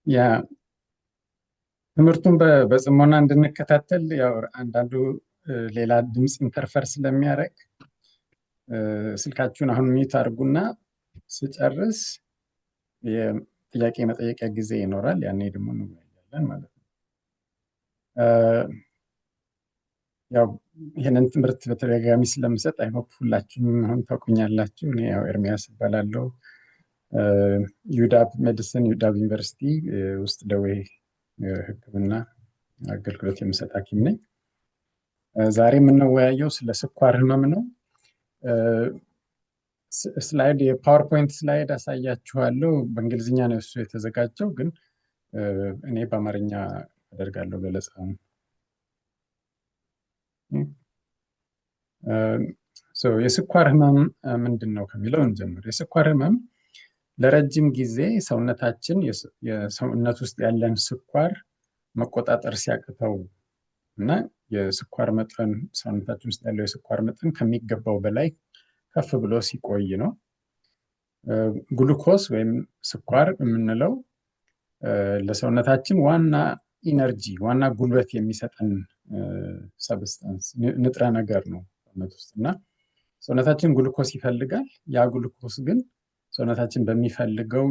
ያ ትምህርቱን በጽሞና እንድንከታተል ያው አንዳንዱ ሌላ ድምፅ ኢንተርፈር ስለሚያደርግ ስልካችሁን አሁን ሚዩት አድርጉና ስጨርስ የጥያቄ መጠየቂያ ጊዜ ይኖራል። ያኔ ደግሞ እንወያያለን ማለት ነው። ያው ይህንን ትምህርት በተደጋጋሚ ስለምሰጥ አይሆፕ ሁላችሁም አሁን ታውቁኛላችሁ። እኔ ያው ኤርሚያስ እባላለሁ። ዩዳብ ሜዲሲን ዩዳብ ዩኒቨርሲቲ ውስጥ ደዌ ሕክምና አገልግሎት የምሰጥ ሐኪም ነኝ። ዛሬ የምንወያየው ስለ ስኳር ህመም ነው። ስላይድ የፓወርፖይንት ስላይድ አሳያችኋለሁ። በእንግሊዝኛ ነው እሱ የተዘጋጀው፣ ግን እኔ በአማርኛ አደርጋለሁ ገለጻውን። የስኳር ህመም ምንድን ነው ከሚለው እንጀምር። የስኳር ህመም ለረጅም ጊዜ ሰውነታችን የሰውነት ውስጥ ያለን ስኳር መቆጣጠር ሲያቅተው እና የስኳር መጠን ሰውነታችን ውስጥ ያለው የስኳር መጠን ከሚገባው በላይ ከፍ ብሎ ሲቆይ ነው። ግሉኮስ ወይም ስኳር የምንለው ለሰውነታችን ዋና ኢነርጂ፣ ዋና ጉልበት የሚሰጠን ሰብስታንስ ንጥረ ነገር ነው ሰውነት ውስጥ እና ሰውነታችን ግሉኮስ ይፈልጋል። ያ ግሉኮስ ግን ሰውነታችን በሚፈልገው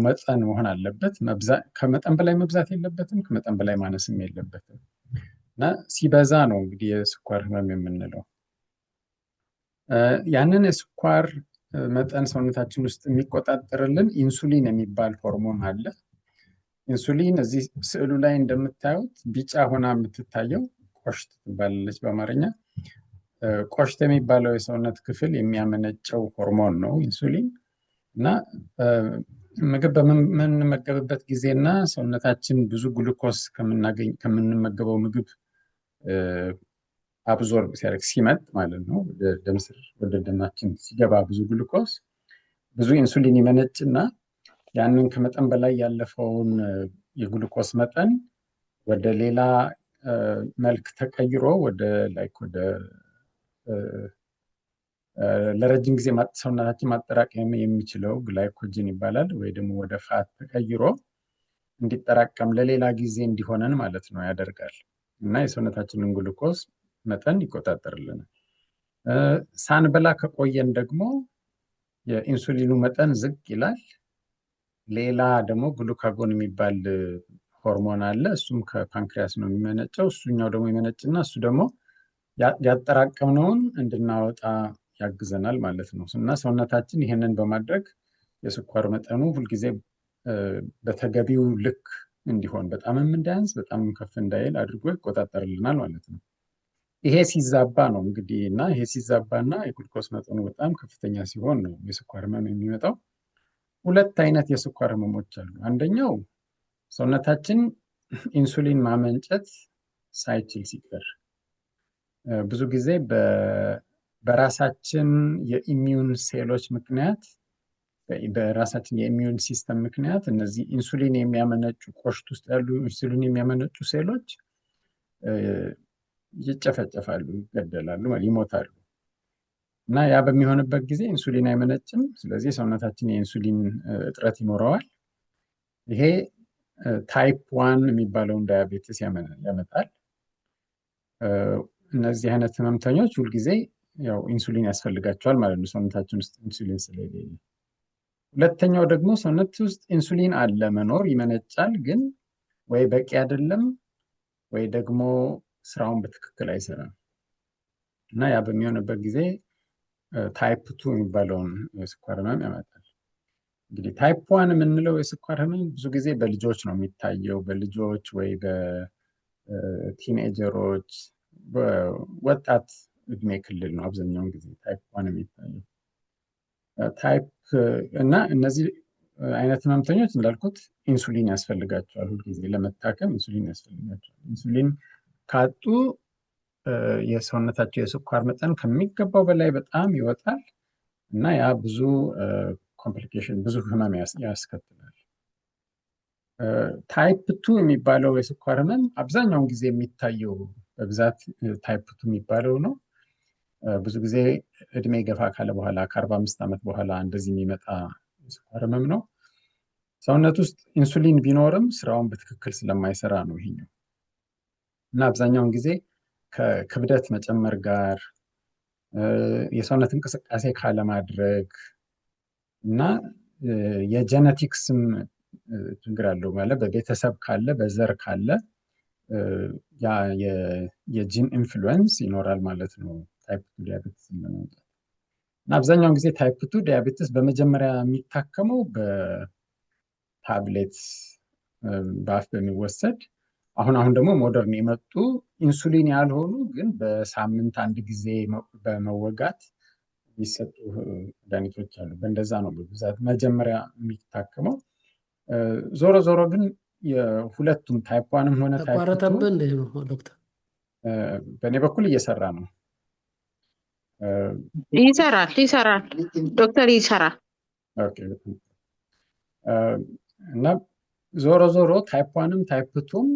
መጠን መሆን አለበት። ከመጠን በላይ መብዛት የለበትም፣ ከመጠን በላይ ማነስም የለበትም እና ሲበዛ ነው እንግዲህ የስኳር ህመም የምንለው። ያንን የስኳር መጠን ሰውነታችን ውስጥ የሚቆጣጠርልን ኢንሱሊን የሚባል ሆርሞን አለ። ኢንሱሊን እዚህ ስዕሉ ላይ እንደምታዩት ቢጫ ሆና የምትታየው ቆሽት ትባላለች በአማርኛ። ቆሽት የሚባለው የሰውነት ክፍል የሚያመነጨው ሆርሞን ነው ኢንሱሊን እና ምግብ በምንመገብበት ጊዜና ሰውነታችን ብዙ ግሉኮስ ከምንመገበው ምግብ አብዞርብ ሲያደርግ ሲመጥ ማለት ነው፣ ደም ስር ወደ ደማችን ሲገባ ብዙ ግሉኮስ ብዙ ኢንሱሊን ይመነጭና ያንን ከመጠን በላይ ያለፈውን የግሉኮስ መጠን ወደ ሌላ መልክ ተቀይሮ ለረጅም ጊዜ ሰውነታችን ማጠራቀም የሚችለው ግላይኮጅን ይባላል፣ ወይ ደግሞ ወደ ፋት ተቀይሮ እንዲጠራቀም ለሌላ ጊዜ እንዲሆነን ማለት ነው ያደርጋል እና የሰውነታችንን ግሉኮስ መጠን ይቆጣጠርልናል። ሳንበላ ከቆየን ደግሞ የኢንሱሊኑ መጠን ዝቅ ይላል። ሌላ ደግሞ ግሉካጎን የሚባል ሆርሞን አለ። እሱም ከፓንክሪያስ ነው የሚመነጨው። እሱኛው ደግሞ ይመነጭና እሱ ደግሞ ያጠራቀምነውን እንድናወጣ ያግዘናል ማለት ነው እና ሰውነታችን ይህንን በማድረግ የስኳር መጠኑ ሁልጊዜ በተገቢው ልክ እንዲሆን፣ በጣምም እንዳያንስ በጣምም ከፍ እንዳይል አድርጎ ይቆጣጠርልናል ማለት ነው። ይሄ ሲዛባ ነው እንግዲህ እና ይሄ ሲዛባና የግሉኮስ መጠኑ በጣም ከፍተኛ ሲሆን ነው የስኳር ህመም የሚመጣው። ሁለት አይነት የስኳር ህመሞች አሉ። አንደኛው ሰውነታችን ኢንሱሊን ማመንጨት ሳይችል ሲቀር፣ ብዙ ጊዜ በራሳችን የኢሚዩን ሴሎች ምክንያት፣ በራሳችን የኢሚዩን ሲስተም ምክንያት እነዚህ ኢንሱሊን የሚያመነጩ ቆሽት ውስጥ ያሉ ኢንሱሊን የሚያመነጩ ሴሎች ይጨፈጨፋሉ፣ ይገደላሉ፣ ይሞታሉ እና ያ በሚሆንበት ጊዜ ኢንሱሊን አይመነጭም። ስለዚህ ሰውነታችን የኢንሱሊን እጥረት ይኖረዋል። ይሄ ታይፕ 1 የሚባለውን ዳያቤትስ ያመጣል። እነዚህ አይነት ህመምተኞች ሁልጊዜ ያው ኢንሱሊን ያስፈልጋቸዋል ማለት ነው፣ ሰውነታችን ውስጥ ኢንሱሊን ስለሌለ። ሁለተኛው ደግሞ ሰውነት ውስጥ ኢንሱሊን አለ፣ መኖር ይመነጫል፣ ግን ወይ በቂ አይደለም ወይ ደግሞ ስራውን በትክክል አይሰራም እና ያ በሚሆንበት ጊዜ ታይፕ 2 የሚባለውን የስኳር ህመም ያመጣል። እንግዲህ ታይፕ 1 የምንለው የስኳር ህመም ብዙ ጊዜ በልጆች ነው የሚታየው። በልጆች ወይ በቲኔጀሮች፣ በወጣት እድሜ ክልል ነው አብዛኛውን ጊዜ ታይፕ 1 የሚታየው። እና እነዚህ አይነት ህመምተኞች እንዳልኩት ኢንሱሊን ያስፈልጋቸዋል። ሁልጊዜ ለመታከም ኢንሱሊን ያስፈልጋቸዋል። ኢንሱሊን ካጡ የሰውነታቸው የስኳር መጠን ከሚገባው በላይ በጣም ይወጣል እና ያ ብዙ ኮምፕሊኬሽን፣ ብዙ ህመም ያስከትላል። ታይፕ 2 የሚባለው የስኳር ህመም አብዛኛውን ጊዜ የሚታየው በብዛት ታይፕ 2 የሚባለው ነው። ብዙ ጊዜ እድሜ ገፋ ካለ በኋላ ከ45 ዓመት በኋላ እንደዚህ የሚመጣ የስኳር ህመም ነው። ሰውነት ውስጥ ኢንሱሊን ቢኖርም ስራውን በትክክል ስለማይሰራ ነው ይሄኛው። እና አብዛኛውን ጊዜ ከክብደት መጨመር ጋር የሰውነት እንቅስቃሴ ካለማድረግ እና የጀነቲክስም ችግር አለው ማለት በቤተሰብ ካለ በዘር ካለ ያ የጂን ኢንፍሉዌንስ ይኖራል ማለት ነው ታይፕ 2 ዲያቤትስ ለማምጣት። እና አብዛኛውን ጊዜ ታይፕ 2 ዲያቤትስ በመጀመሪያ የሚታከመው በታብሌት በአፍ በሚወሰድ አሁን ደግሞ ሞደርን የመጡ ኢንሱሊን ያልሆኑ ግን በሳምንት አንድ ጊዜ በመወጋት የሚሰጡ መድኃኒቶች አሉ። በእንደዛ ነው በብዛት መጀመሪያ የሚታከመው። ዞሮ ዞሮ ግን የሁለቱም ታይፕ ዋንም ሆነ ታይፕ ቱ ተቋረጠብህ እንዴ ነው ዶክተር? በእኔ በኩል እየሰራ ነው። ይሰራል ዶክተር ይሰራል። ኦኬ። እና ዞሮ ዞሮ ታይፕ ዋንም ታይፕ ቱም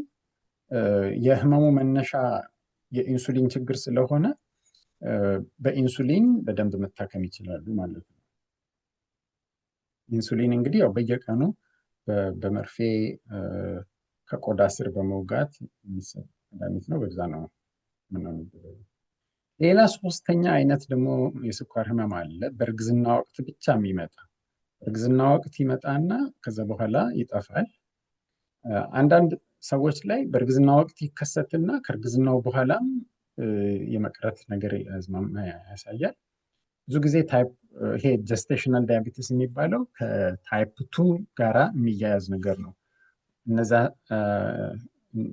የህመሙ መነሻ የኢንሱሊን ችግር ስለሆነ በኢንሱሊን በደንብ መታከም ይችላሉ ማለት ነው። ኢንሱሊን እንግዲህ ያው በየቀኑ በመርፌ ከቆዳ ስር በመውጋት የሚሰጥ መድኃኒት ነው። በዛ ነው የምንለው። ሌላ ሶስተኛ አይነት ደግሞ የስኳር ህመም አለ። በእርግዝና ወቅት ብቻ የሚመጣ እርግዝና ወቅት ይመጣና ከዛ በኋላ ይጠፋል። አንዳንድ ሰዎች ላይ በእርግዝና ወቅት ይከሰትና ከእርግዝናው በኋላም የመቅረት ነገር ያሳያል። ብዙ ጊዜ ይሄ ጀስቴሽናል ዲያቤቲስ የሚባለው ከታይፕ 2 ጋራ የሚያያዝ ነገር ነው። እነዛ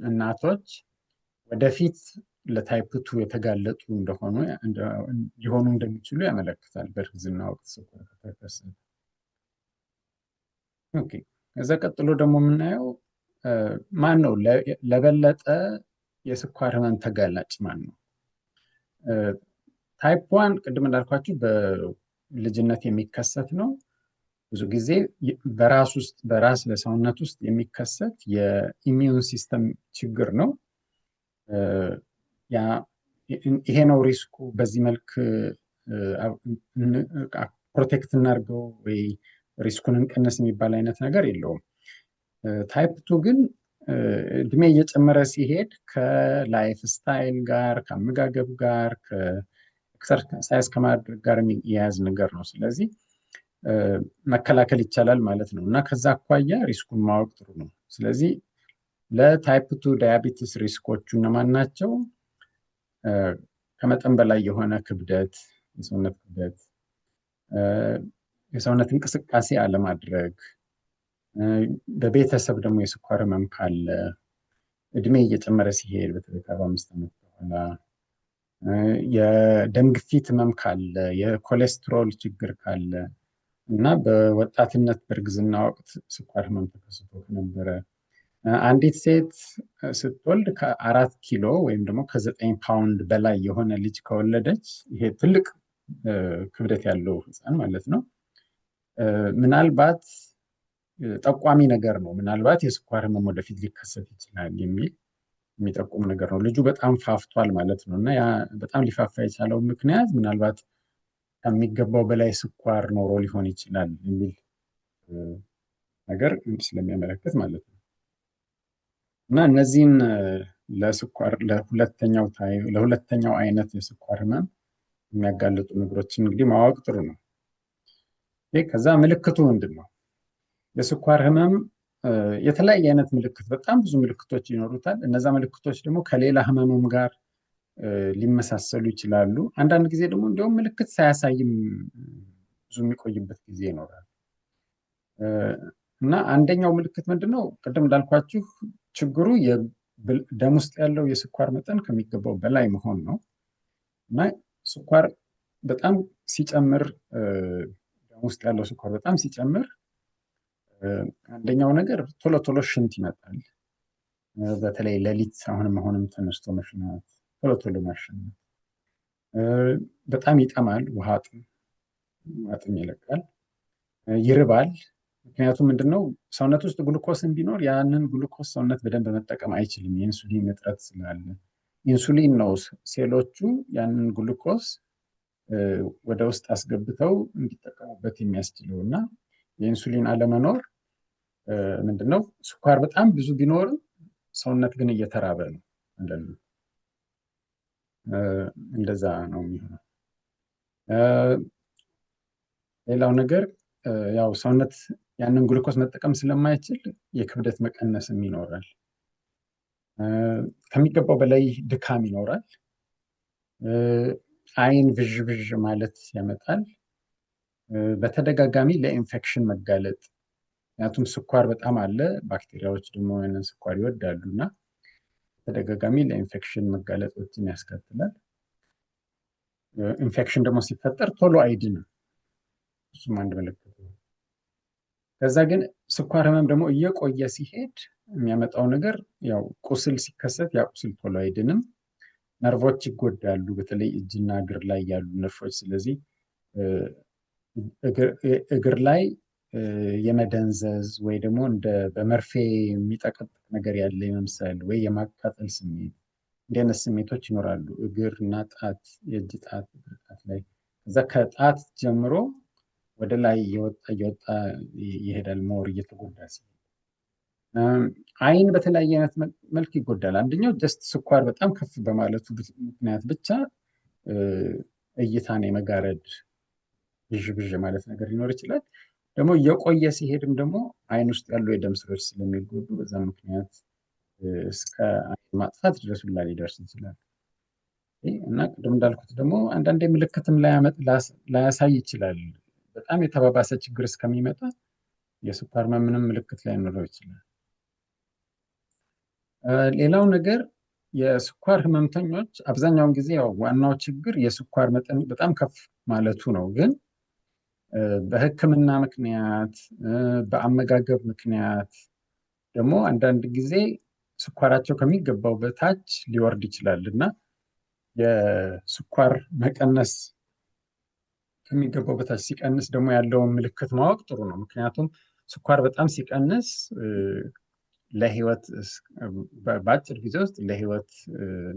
እናቶች ወደፊት ለታይፕ 2 የተጋለጡ ሊሆኑ እንደሚችሉ ያመለክታል በእርግዝና ወቅት ስኳር ከተከሰተ። ኦኬ። ከዛ ቀጥሎ ደግሞ የምናየው ማን ነው ለበለጠ የስኳር ህመም ተጋላጭ ማን ነው? ታይፕ 1 ቅድም እንዳልኳችሁ በልጅነት የሚከሰት ነው። ብዙ ጊዜ በራስ በሰውነት ውስጥ የሚከሰት የኢሚዩን ሲስተም ችግር ነው። ይሄ ነው ሪስኩ። በዚህ መልክ ፕሮቴክት እናድርገው ወይ ሪስኩን እንቀንስ የሚባል አይነት ነገር የለውም። ታይፕ 2 ግን እድሜ እየጨመረ ሲሄድ ከላይፍ ስታይል ጋር ከአመጋገብ ጋር ከኤክሰርሳይዝ ከማድረግ ጋር የሚያያዝ ነገር ነው። ስለዚህ መከላከል ይቻላል ማለት ነው። እና ከዛ አኳያ ሪስኩን ማወቅ ጥሩ ነው። ስለዚህ ለታይፕ 2 ዳያቤቲስ ሪስኮቹ እነማን ናቸው? ከመጠን በላይ የሆነ ክብደት፣ የሰውነት ክብደት፣ የሰውነት እንቅስቃሴ አለማድረግ፣ በቤተሰብ ደግሞ የስኳር ህመም ካለ፣ እድሜ እየጨመረ ሲሄድ በተለይ ከ45 ዓመት በኋላ፣ የደም ግፊት ህመም ካለ፣ የኮሌስትሮል ችግር ካለ እና በወጣትነት በእርግዝና ወቅት ስኳር ህመም ተከስቶ ከነበረ፣ አንዲት ሴት ስትወልድ ከ4 ኪሎ ወይም ደግሞ ከ9 ፓውንድ በላይ የሆነ ልጅ ከወለደች፣ ይሄ ትልቅ ክብደት ያለው ህፃን ማለት ነው፣ ምናልባት ጠቋሚ ነገር ነው። ምናልባት የስኳር ህመም ወደፊት ሊከሰት ይችላል የሚል የሚጠቁም ነገር ነው። ልጁ በጣም ፋፍቷል ማለት ነው። እና ያ በጣም ሊፋፋ የቻለው ምክንያት ምናልባት ከሚገባው በላይ ስኳር ኖሮ ሊሆን ይችላል የሚል ነገር ስለሚያመለክት ማለት ነው። እና እነዚህን ለሁለተኛው አይነት የስኳር ህመም የሚያጋልጡ ነገሮችን እንግዲህ ማወቅ ጥሩ ነው። ከዛ ምልክቱ ምንድን ነው? የስኳር ህመም የተለያየ አይነት ምልክት፣ በጣም ብዙ ምልክቶች ይኖሩታል። እነዛ ምልክቶች ደግሞ ከሌላ ህመምም ጋር ሊመሳሰሉ ይችላሉ። አንዳንድ ጊዜ ደግሞ እንዲሁም ምልክት ሳያሳይም ብዙ የሚቆይበት ጊዜ ይኖራል። እና አንደኛው ምልክት ምንድን ነው? ቅድም እንዳልኳችሁ ችግሩ ደም ውስጥ ያለው የስኳር መጠን ከሚገባው በላይ መሆን ነው። እና ስኳር በጣም ሲጨምር፣ ደም ውስጥ ያለው ስኳር በጣም ሲጨምር አንደኛው ነገር ቶሎ ቶሎ ሽንት ይመጣል። በተለይ ሌሊት አሁንም ተነስቶ መሽናት፣ ቶሎ ቶሎ ማሸናት፣ በጣም ይጠማል፣ ውሃ ጥም ይለቃል፣ ይርባል። ምክንያቱም ምንድነው ሰውነት ውስጥ ግሉኮስን ቢኖር ያንን ግሉኮስ ሰውነት በደንብ መጠቀም አይችልም፣ የኢንሱሊን እጥረት ስላለ። ኢንሱሊን ነው ሴሎቹ ያንን ግሉኮስ ወደ ውስጥ አስገብተው እንዲጠቀሙበት የሚያስችለው። እና የኢንሱሊን አለመኖር ምንድነው ስኳር በጣም ብዙ ቢኖርም ሰውነት ግን እየተራበ ነው ማለት ነው። እንደዛ ነው የሚሆነው። ሌላው ነገር ያው ሰውነት ያንን ግሉኮስ መጠቀም ስለማይችል የክብደት መቀነስም ይኖራል። ከሚገባው በላይ ድካም ይኖራል። አይን ብዥ ብዥ ማለት ያመጣል። በተደጋጋሚ ለኢንፌክሽን መጋለጥ፣ ምክንያቱም ስኳር በጣም አለ፣ ባክቴሪያዎች ደግሞ ያንን ስኳር ይወዳሉ እና ተደጋጋሚ ለኢንፌክሽን መጋለጦችን ያስከትላል። ኢንፌክሽን ደግሞ ሲፈጠር ቶሎ አይድንም፣ እሱም አንድ ምልክት ነው። ከዛ ግን ስኳር ህመም ደግሞ እየቆየ ሲሄድ የሚያመጣው ነገር ያው ቁስል ሲከሰት ያ ቁስል ቶሎ አይድንም፣ ነርቮች ይጎዳሉ፣ በተለይ እጅና እግር ላይ ያሉ ነርቮች። ስለዚህ እግር ላይ የመደንዘዝ ወይ ደግሞ እንደ በመርፌ የሚጠቀጥቅ ነገር ያለ ይመስላል፣ ወይ የማቃጠል ስሜት፣ እንዲህ አይነት ስሜቶች ይኖራሉ እግር እና ጣት፣ የእጅ ጣት፣ እግር ጣት ላይ። ከዛ ከጣት ጀምሮ ወደ ላይ እየወጣ ይሄዳል፣ ሞር እየተጎዳ ሲሄድ። አይን በተለያየ አይነት መልክ ይጎዳል። አንደኛው ጀስት ስኳር በጣም ከፍ በማለቱ ምክንያት ብቻ እይታን የመጋረድ ብዥ ብዥ ማለት ነገር ሊኖር ይችላል። ደግሞ እየቆየ ሲሄድም ደግሞ አይን ውስጥ ያሉ የደም ስሮች ስለሚጎዱ በዛ ምክንያት እስከ አይን ማጥፋት ድረስ ሁላ ሊደርስ ይችላል። እና ቅድም እንዳልኩት ደግሞ አንዳንዴ ምልክትም ላያሳይ ይችላል። በጣም የተባባሰ ችግር እስከሚመጣ የስኳር ህመም ምንም ምልክት ላይኖረው ይችላል። ሌላው ነገር የስኳር ህመምተኞች አብዛኛውን ጊዜ ያው ዋናው ችግር የስኳር መጠን በጣም ከፍ ማለቱ ነው። ግን በሕክምና ምክንያት በአመጋገብ ምክንያት ደግሞ አንዳንድ ጊዜ ስኳራቸው ከሚገባው በታች ሊወርድ ይችላል እና የስኳር መቀነስ ከሚገባው በታች ሲቀንስ ደግሞ ያለውን ምልክት ማወቅ ጥሩ ነው። ምክንያቱም ስኳር በጣም ሲቀንስ ለህይወት በአጭር ጊዜ ውስጥ ለህይወት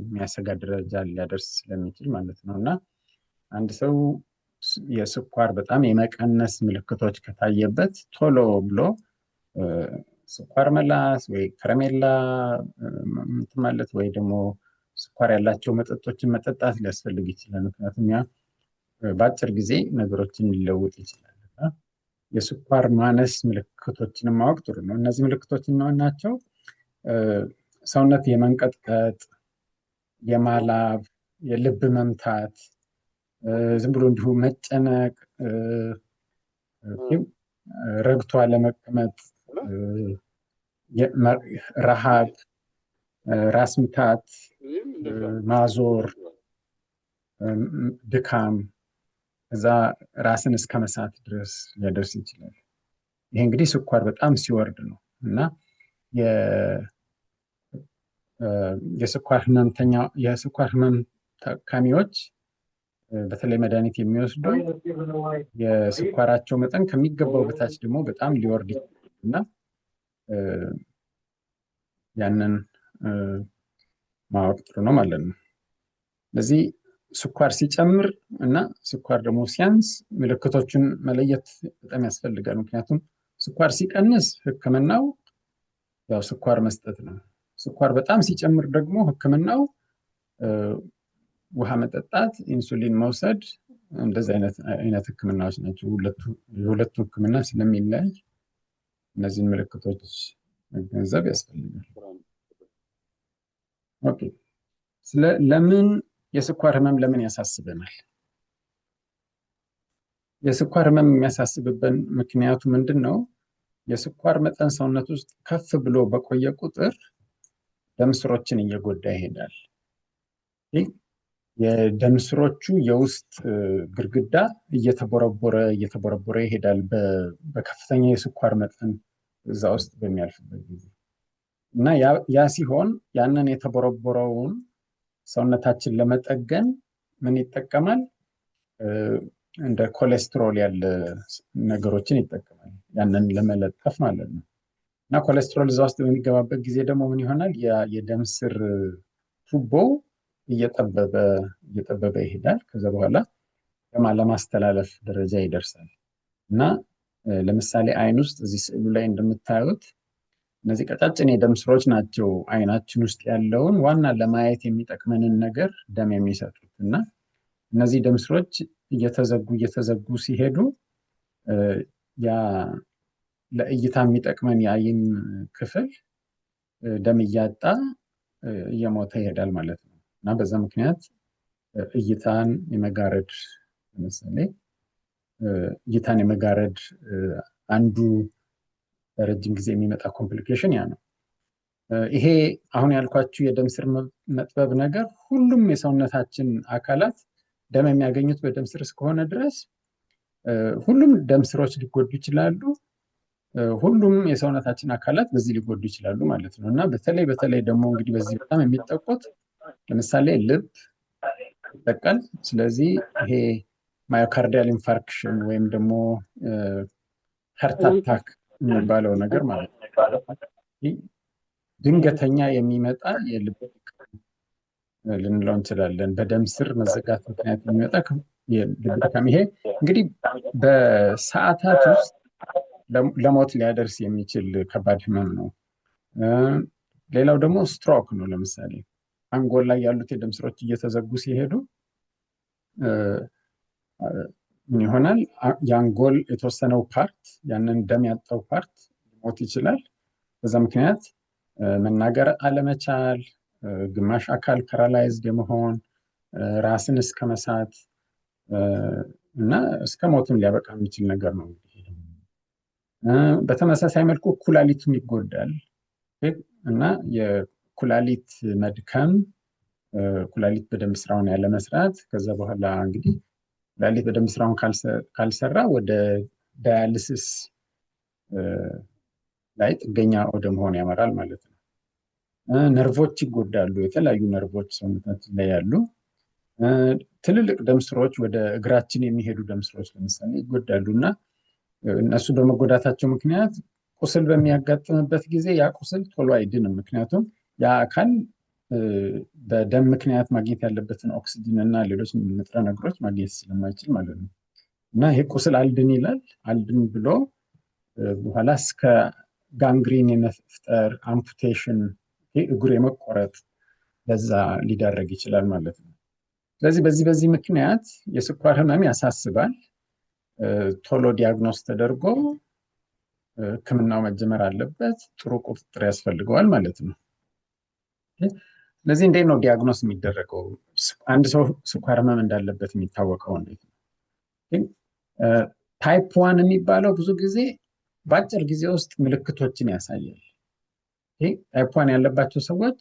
የሚያሰጋ ደረጃ ሊያደርስ ስለሚችል ማለት ነው። እና አንድ ሰው የስኳር በጣም የመቀነስ ምልክቶች ከታየበት ቶሎ ብሎ ስኳር መላስ ወይ ከረሜላ ማለት ወይ ደግሞ ስኳር ያላቸው መጠጦችን መጠጣት ሊያስፈልግ ይችላል። ምክንያቱም ያ በአጭር ጊዜ ነገሮችን ሊለውጥ ይችላል። የስኳር ማነስ ምልክቶችን ማወቅ ጥሩ ነው። እነዚህ ምልክቶች ናቸው ሰውነት የመንቀጥቀጥ፣ የማላብ፣ የልብ መምታት፣ ዝም ብሎ እንዲሁ መጨነቅ፣ ረግቶ አለመቀመጥ፣ ረሃብ፣ ራስ ምታት፣ ማዞር፣ ድካም፣ እዛ ራስን እስከ መሳት ድረስ ሊያደርስ ይችላል። ይሄ እንግዲህ ስኳር በጣም ሲወርድ ነው እና የስኳር ህመም ታካሚዎች በተለይ መድኃኒት የሚወስዱ የስኳራቸው መጠን ከሚገባው በታች ደግሞ በጣም ሊወርድ ይችላል እና ያንን ማወቅ ጥሩ ነው ማለት ነው። ስለዚህ ስኳር ሲጨምር እና ስኳር ደግሞ ሲያንስ ምልክቶችን መለየት በጣም ያስፈልጋል። ምክንያቱም ስኳር ሲቀንስ ህክምናው ያው ስኳር መስጠት ነው። ስኳር በጣም ሲጨምር ደግሞ ህክምናው ውሃ መጠጣት፣ ኢንሱሊን መውሰድ፣ እንደዚህ አይነት ህክምናዎች ናቸው። የሁለቱ ህክምና ስለሚለያይ እነዚህን ምልክቶች መገንዘብ ያስፈልጋል። ኦኬ፣ ለምን የስኳር ህመም ለምን ያሳስበናል? የስኳር ህመም የሚያሳስብብን ምክንያቱ ምንድን ነው? የስኳር መጠን ሰውነት ውስጥ ከፍ ብሎ በቆየ ቁጥር ደም ስሮችን እየጎዳ ይሄዳል። የደም ስሮቹ የውስጥ ግድግዳ እየተቦረቦረ ይሄዳል በከፍተኛ የስኳር መጠን እዛ ውስጥ በሚያልፍበት ጊዜ እና ያ ሲሆን ያንን የተቦረቦረውን ሰውነታችን ለመጠገን ምን ይጠቀማል? እንደ ኮሌስትሮል ያለ ነገሮችን ይጠቀማል፣ ያንን ለመለጠፍ ማለት ነው። እና ኮሌስትሮል እዛ ውስጥ በሚገባበት ጊዜ ደግሞ ምን ይሆናል? የደም ስር ቱቦ እየጠበበ ይሄዳል። ከዛ በኋላ ለማስተላለፍ ደረጃ ይደርሳል እና ለምሳሌ አይን ውስጥ እዚህ ስዕሉ ላይ እንደምታዩት እነዚህ ቀጫጭን የደም ስሮች ናቸው አይናችን ውስጥ ያለውን ዋና ለማየት የሚጠቅመንን ነገር ደም የሚሰጡት እና እነዚህ ደም ስሮች እየተዘጉ ሲሄዱ ያ ለእይታ የሚጠቅመን የአይን ክፍል ደም እያጣ እየሞተ ይሄዳል ማለት ነው እና በዛ ምክንያት እይታን የመጋረድ ለምሳሌ እይታን የመጋረድ አንዱ በረጅም ጊዜ የሚመጣ ኮምፕሊኬሽን ያ ነው። ይሄ አሁን ያልኳችሁ የደም ስር መጥበብ ነገር ሁሉም የሰውነታችን አካላት ደም የሚያገኙት በደም ስር እስከሆነ ድረስ ሁሉም ደም ስሮች ሊጎዱ ይችላሉ። ሁሉም የሰውነታችን አካላት በዚህ ሊጎዱ ይችላሉ ማለት ነው እና በተለይ ደግሞ እንግዲህ በዚህ በጣም የሚጠቁት ለምሳሌ ልብ ይጠቃል። ስለዚህ ይሄ ማዮካርዲያል ኢንፋርክሽን ወይም ደግሞ ሀርት አታክ የሚባለው ነገር ማለት ነው ድንገተኛ የሚመጣ የልብ ልንለው እንችላለን። በደም ስር መዘጋት ምክንያት የሚመጣ የልብ ድካም ይሄ እንግዲህ በሰዓታት ውስጥ ለሞት ሊያደርስ የሚችል ከባድ ህመም ነው። ሌላው ደግሞ ስትሮክ ነው። ለምሳሌ አንጎል ላይ ያሉት የደም ስሮች እየተዘጉ ሲሄዱ ምን ይሆናል? የአንጎል የተወሰነው ፓርት ያንን ደም ያጣው ፓርት ሊሞት ይችላል። በዛ ምክንያት መናገር አለመቻል፣ ግማሽ አካል ፓራላይዝድ የመሆን፣ ራስን እስከ መሳት እና እስከ ሞትም ሊያበቃ የሚችል ነገር ነው። በተመሳሳይ መልኩ ኩላሊቱም ይጎዳል እና የኩላሊት መድከም፣ ኩላሊት በደንብ ስራውን ያለመስራት፣ ከዛ በኋላ እንግዲህ ኩላሊት በደንብ ስራውን ካልሰራ ወደ ዳያሊሲስ ላይ ጥገኛ ወደ መሆን ያመራል ማለት ነው። ነርቮች ይጎዳሉ። የተለያዩ ነርቮች ሰውነታችን ላይ ያሉ ትልልቅ ደም ስሮች፣ ወደ እግራችን የሚሄዱ ደም ስሮች ለምሳሌ ይጎዳሉ እና እነሱ በመጎዳታቸው ምክንያት ቁስል በሚያጋጥምበት ጊዜ ያ ቁስል ቶሎ አይድንም። ምክንያቱም ያ አካል በደም ምክንያት ማግኘት ያለበትን ኦክሲጅን እና ሌሎች ንጥረ ነገሮች ማግኘት ስለማይችል ማለት ነው እና ይሄ ቁስል አልድን ይላል። አልድን ብሎ በኋላ እስከ ጋንግሪን የመፍጠር አምፑቴሽን፣ እግሩ የመቆረጥ ለዛ ሊዳረግ ይችላል ማለት ነው። ስለዚህ በዚህ ምክንያት የስኳር ህመም ያሳስባል። ቶሎ ዲያግኖስ ተደርጎ ህክምናው መጀመር አለበት። ጥሩ ቁጥጥር ያስፈልገዋል ማለት ነው። ስለዚህ እንዴት ነው ዲያግኖስ የሚደረገው? አንድ ሰው ስኳር ህመም እንዳለበት የሚታወቀው እንዴት ነው? ታይፕ 1 የሚባለው ብዙ ጊዜ በአጭር ጊዜ ውስጥ ምልክቶችን ያሳያል። ታይፕ 1 ያለባቸው ሰዎች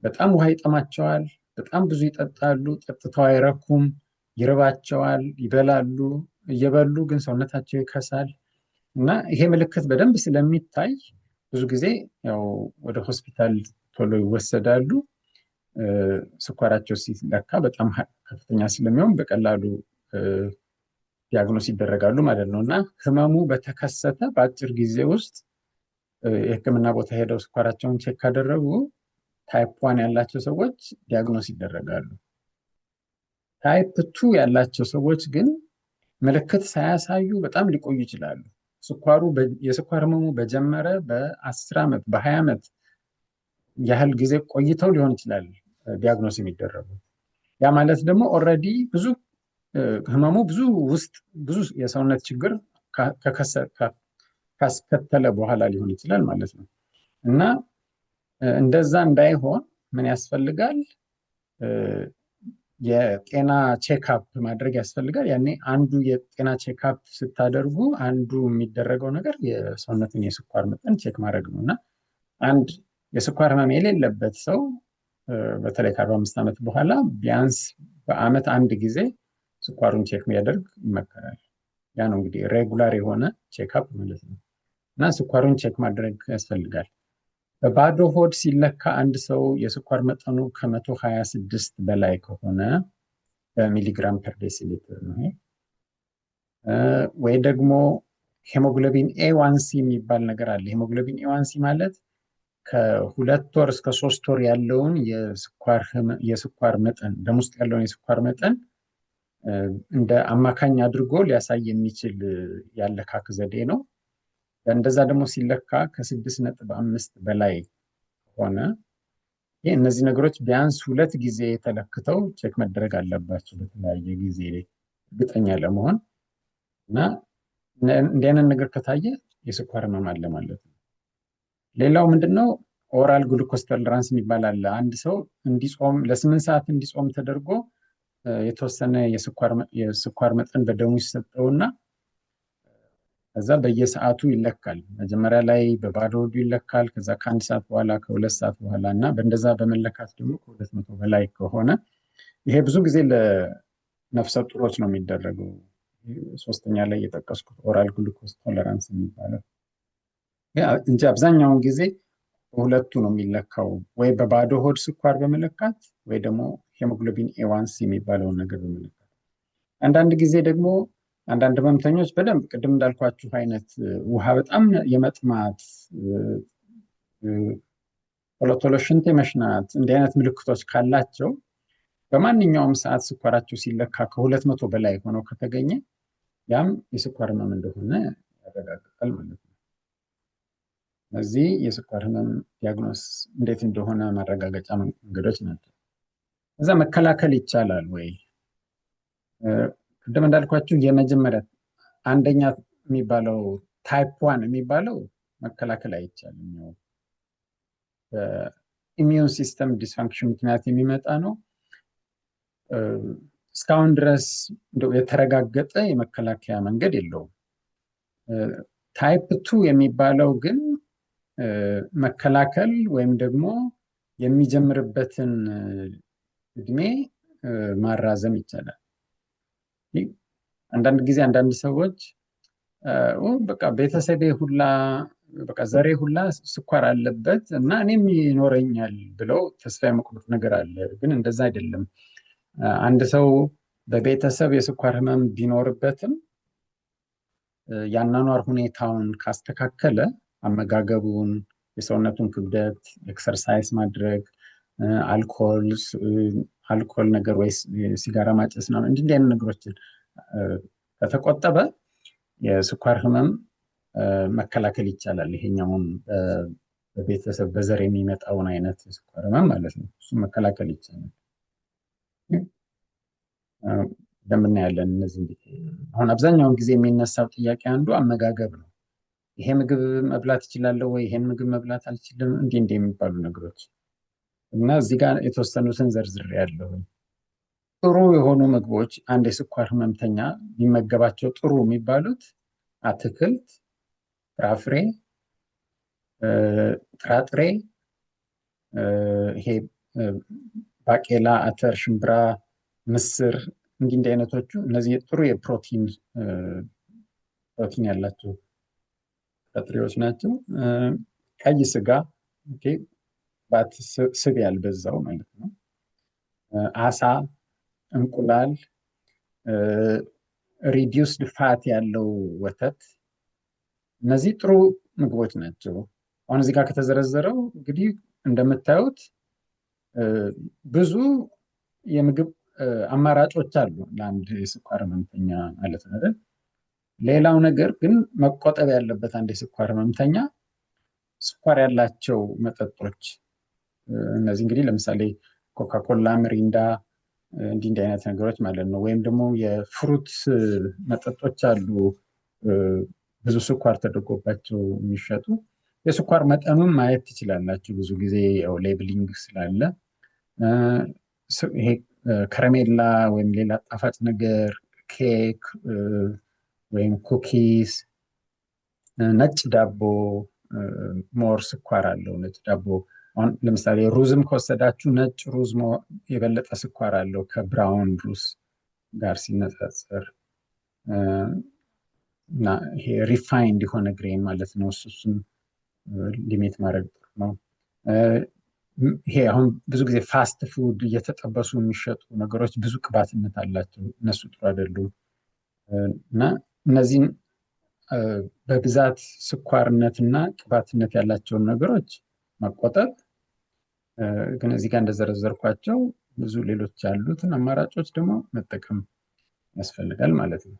በጣም ውሃ ይጠማቸዋል፣ በጣም ብዙ ይጠጣሉ፣ ጠጥተው አይረኩም፣ ይርባቸዋል፣ ይበላሉ፣ እየበሉ ግን ሰውነታቸው ይከሳል እና ይሄ ምልክት በደንብ ስለሚታይ ብዙ ጊዜ ያው ወደ ሆስፒታል ቶሎ ይወሰዳሉ። ስኳራቸው ሲለካ በጣም ከፍተኛ ስለሚሆን በቀላሉ ዲያግኖስ ይደረጋሉ ማለት ነው እና ህመሙ በተከሰተ በአጭር ጊዜ ውስጥ የህክምና ቦታ ሄደው ስኳራቸውን ቼክ ካደረጉ ታይፕ 1 ያላቸው ሰዎች ዲያግኖስ ይደረጋሉ። ታይፕ 2 ያላቸው ሰዎች ግን ምልክት ሳያሳዩ በጣም ሊቆዩ ይችላሉ። የስኳር ህመሙ በጀመረ በ10 ዓመት በ20 ዓመት ያህል ጊዜ ቆይተው ሊሆን ይችላል ዲያግኖስ የሚደረጉ። ያ ማለት ደግሞ ኦልሬዲ ህመሙ ብዙ የሰውነት ችግር ካስከተለ በኋላ ሊሆን ይችላል ማለት ነው እና እንደዛ እንዳይሆን ምን ያስፈልጋል? የጤና ቼክአፕ ማድረግ ያስፈልጋል። ያኔ አንዱ የጤና ቼክአፕ ስታደርጉ አንዱ የሚደረገው ነገር የሰውነትን የስኳር መጠን ቼክ ማድረግ ነው እና አንድ የስኳር ህመም የሌለበት ሰው በተለይ ከ45 ዓመት በኋላ ቢያንስ በአመት አንድ ጊዜ ስኳሩን ቼክ የሚያደርግ ይመከራል። ያ ነው እንግዲህ ሬጉላር የሆነ ቼክአፕ ማለት ነው እና ስኳሩን ቼክ ማድረግ ያስፈልጋል። በባዶ ሆድ ሲለካ አንድ ሰው የስኳር መጠኑ ከ126 በላይ ከሆነ በሚሊግራም ፐር ዴሲሊትር ነው ወይ ደግሞ ሄሞግሎቢን ኤ1ሲ የሚባል ነገር አለ። ሄሞግሎቢን ኤ1ሲ ማለት ከ2 ወር እስከ 3 ወር ያለውን የስኳር መጠን ደም ውስጥ ያለውን የስኳር መጠን እንደ አማካኝ አድርጎ ሊያሳይ የሚችል ያለካክ ዘዴ ነው። እንደዛ ደግሞ ሲለካ ከ6.5 በላይ ሆነ ይህ እነዚህ ነገሮች ቢያንስ 2 ጊዜ ተለክተው ቼክ መደረግ አለባቸው በተለያየ ጊዜ እርግጠኛ ለመሆን እና እንዲህ አይነት ነገር ከታየ የስኳር ህመም አለ ማለት ነው። ሌላው ምንድነው ኦራል ግሉኮስ ቶለራንስ የሚባል አለ። አንድ ሰው እንዲጾም ለ8 ሰዓት እንዲጾም ተደርጎ የተወሰነ የስኳር መጠን በደሙ ይሰጠውና ከዛ በየሰዓቱ ይለካል። መጀመሪያ ላይ በባዶ ሆዱ ይለካል። ከዛ ከ1 ሰዓት በኋላ ከ2 ሰዓት በኋላ እና በእንደዛ በመለካት ደግሞ ከ200 በላይ ከሆነ ይሄ ብዙ ጊዜ ለነፍሰ ጡሮች ነው የሚደረገው። ሶስተኛ ላይ የጠቀስኩት ኦራል ግሉኮስ ቶለራንስ የሚባለው እንጂ አብዛኛውን ጊዜ በሁለቱ ነው የሚለካው፣ ወይ በባዶ ሆድ ስኳር በመለካት ወይ ደግሞ ሄሞግሎቢን ኤዋንሲ የሚባለውን ነገር በመለካት። አንዳንድ ጊዜ ደግሞ አንዳንድ ህመምተኞች በደንብ ቅድም እንዳልኳችሁ አይነት ውሃ በጣም የመጥማት ቶሎ ቶሎ ሽንት የመሽናት እንዲህ አይነት ምልክቶች ካላቸው በማንኛውም ሰዓት ስኳራቸው ሲለካ ከ200 በላይ ሆነው ከተገኘ ያም የስኳር ህመም እንደሆነ ያረጋግጣል ማለት ነው። እነዚህ የስኳር ህመም ዲያግኖስ እንዴት እንደሆነ ማረጋገጫ መንገዶች ናቸው። እዛ መከላከል ይቻላል ወይ? ቅድም እንዳልኳችሁ የመጀመሪያ አንደኛ የሚባለው ታይፕ 1 የሚባለው መከላከል አይቻልም። በኢሚዩን ሲስተም ዲስፋንክሽን ምክንያት የሚመጣ ነው። እስካሁን ድረስ የተረጋገጠ የመከላከያ መንገድ የለውም። ታይፕ 2 የሚባለው ግን መከላከል ወይም ደግሞ የሚጀምርበትን እድሜ ማራዘም ይቻላል። አንዳንድ ጊዜ አንዳንድ ሰዎች በቃ ቤተሰቤ ሁላ በቃ ዘሬ ሁላ ስኳር አለበት እና እኔም ይኖረኛል ብለው ተስፋ የመቁረጥ ነገር አለ። ግን እንደዛ አይደለም። አንድ ሰው በቤተሰብ የስኳር ህመም ቢኖርበትም የአኗኗር ሁኔታውን ካስተካከለ አመጋገቡን፣ የሰውነቱን ክብደት፣ ኤክሰርሳይዝ ማድረግ፣ አልኮል ነገር ወይ ሲጋራ ማጨስ ነው እንዲህ አይነት ነገሮችን ከተቆጠበ የስኳር ህመም መከላከል ይቻላል። ይሄኛውን በቤተሰብ በዘር የሚመጣውን አይነት የስኳር ህመም ማለት ነው። እሱም መከላከል ይቻላል። እንደምናያለን እነዚህ አሁን አብዛኛውን ጊዜ የሚነሳው ጥያቄ አንዱ አመጋገብ ነው። ይሄ ምግብ መብላት እችላለሁ ወይ ይሄን ምግብ መብላት አልችልም እንዲህ የሚባሉ ነገሮች እና እዚህ ጋር የተወሰኑትን ዘርዝሬያለሁ። ጥሩ የሆኑ ምግቦች አንድ የስኳር ህመምተኛ ሊመገባቸው ጥሩ የሚባሉት አትክልት፣ ፍራፍሬ፣ ጥራጥሬ፣ ይሄ ባቄላ፣ አተር፣ ሽምብራ፣ ምስር እንዲህ አይነቶቹ እነዚህ ጥሩ የፕሮቲን ያላቸው ጥራጥሬዎች ናቸው። ቀይ ስጋ ስብ ያልበዛው ማለት ነው። አሳ፣ እንቁላል፣ ሪዲዩስድ ፋት ያለው ወተት እነዚህ ጥሩ ምግቦች ናቸው። አሁን እዚህ ጋር ከተዘረዘረው እንግዲህ እንደምታዩት ብዙ የምግብ አማራጮች አሉ ለአንድ የስኳር ህመምተኛ ማለት ነው። ሌላው ነገር ግን መቆጠብ ያለበት አንድ የስኳር ህመምተኛ ስኳር ያላቸው መጠጦች እነዚህ እንግዲህ ለምሳሌ ኮካኮላ፣ ሚሪንዳ እንዲህ አይነት ነገሮች ማለት ነው። ወይም ደግሞ የፍሩት መጠጦች አሉ ብዙ ስኳር ተደርጎባቸው የሚሸጡ የስኳር መጠኑን ማየት ትችላላችሁ። ብዙ ጊዜ ያው ሌብሊንግ ስላለ ይሄ ከረሜላ ወይም ሌላ ጣፋጭ ነገር፣ ኬክ ወይም ኩኪስ፣ ነጭ ዳቦ ሞር ስኳር አለው። ነጭ ዳቦ አሁን ለምሳሌ ሩዝም ከወሰዳችሁ ነጭ ሩዝ የበለጠ ስኳር አለው ከብራውን ሩዝ ጋር ሲነጻጸር እና ይሄ ሪፋይንድ የሆነ ግሬን ማለት ነው። እሱን ሊሚት ማድረግ ጥሩ ነው። ይሄ አሁን ብዙ ጊዜ ፋስት ፉድ እየተጠበሱ የሚሸጡ ነገሮች ብዙ ቅባትነት አላቸው። እነሱ ጥሩ አይደሉም እና እነዚህን በብዛት ስኳርነትና ቅባትነት ያላቸውን ነገሮች መቆጠብ፣ ግን እዚህ ጋር እንደዘረዘርኳቸው ብዙ ሌሎች ያሉትን አማራጮች ደግሞ መጠቀም ያስፈልጋል ማለት ነው።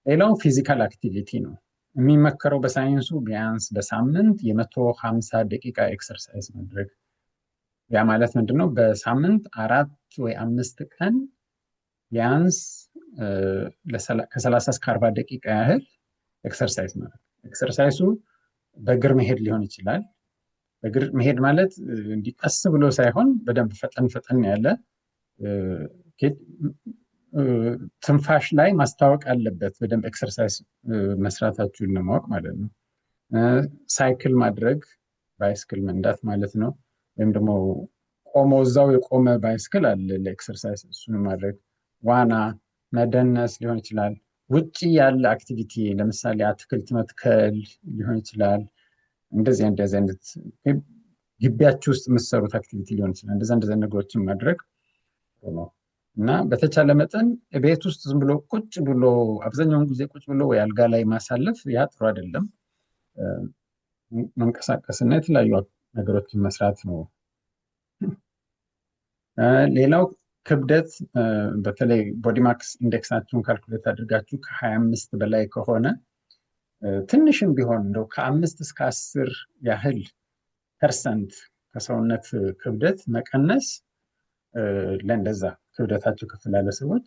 ሌላው ፊዚካል አክቲቪቲ ነው። የሚመከረው በሳይንሱ ቢያንስ በሳምንት የ150 ደቂቃ ኤክሰርሳይዝ ማድረግ። ያ ማለት ምንድነው? በሳምንት 4 ወይ 5 ቀን ቢያንስ ከ30 እስከ 40 ደቂቃ ያህል ኤክሰርሳይዝ ማድረግ። ኤክሰርሳይሱ በእግር መሄድ ሊሆን ይችላል። በእግር መሄድ ማለት እንዲቀስ ብሎ ሳይሆን በደንብ ፈጠን ፈጠን ያለ ትንፋሽ ላይ ማስታወቅ አለበት፣ በደንብ ኤክሰርሳይዝ መስራታችሁን ለማወቅ ማለት ነው። ሳይክል ማድረግ፣ ባይስክል መንዳት ማለት ነው። ወይም ደግሞ ቆሞ እዛው የቆመ ባይስክል አለ ለኤክሰርሳይዝ፣ እሱን ማድረግ። ዋና፣ መደነስ ሊሆን ይችላል። ውጭ ያለ አክቲቪቲ ለምሳሌ አትክልት መትከል ሊሆን ይችላል። እንደዚህ አይነት ግቢያችሁ ውስጥ የምትሰሩት አክቲቪቲ ሊሆን ይችላል። እንደዛ ነገሮችን ማድረግ ነው። እና በተቻለ መጠን ቤት ውስጥ ዝም ብሎ ቁጭ ብሎ አብዛኛውን ጊዜ ቁጭ ብሎ ወይ አልጋ ላይ ማሳለፍ ያ ጥሩ አይደለም። መንቀሳቀስና የተለያዩ ነገሮችን መስራት ነው። ሌላው ክብደት፣ በተለይ ቦዲ ማክስ ኢንዴክሳችሁን ካልኩሌት አድርጋችሁ ከ25 በላይ ከሆነ ትንሽም ቢሆን እንደው ከ5 እስከ 10 ያህል ፐርሰንት ከሰውነት ክብደት መቀነስ ለእንደዛ ክብደታቸው ከፍ ላለ ሰዎች